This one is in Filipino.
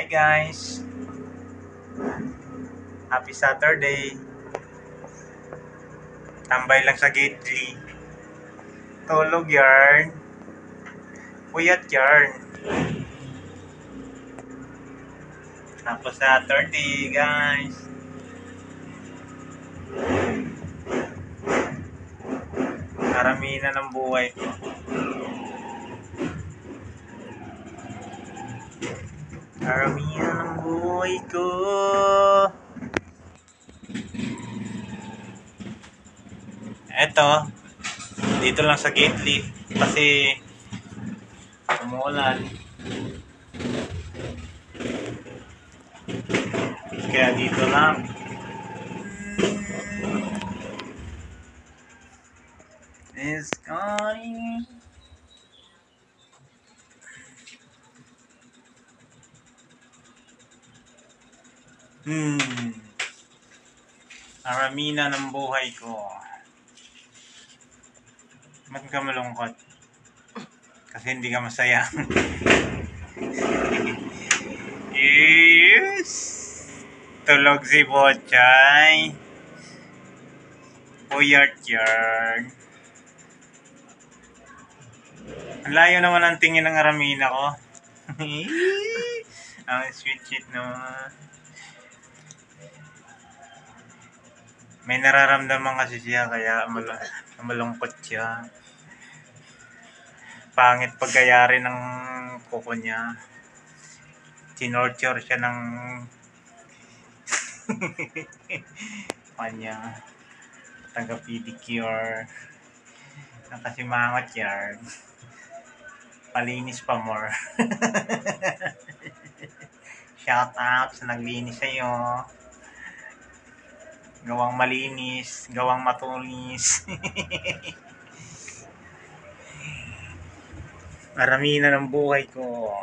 Hi guys! Happy Saturday! Tambay lang sa Gately. Tulog yarn. Puyat yarn. Happy Saturday guys! Karamihan ng buhay ko. Karamihan ng buhay ko. Eto, dito lang sa Gately kasi umuulan. Kaya dito lang. It's calling. Aramina ng buhay ko. Ba't ka malungkot? Kasi hindi ka masaya. Yes! Tulog si Bochay. Puyat yarn. Ang layo naman ang tingin ng Aramina ko. Ang sweet naman. May nararamdaman kasi siya kaya malungkot siya. Pangit pagkayari ng kuko niya. Tinorture siya ng kanya. Taga-pedicure. Nakasimangot yarn. Palinis pa more. Shout out sa naglinis sa'yo. Gawang malinis, gawang matulis. Aramina ng buhay ko.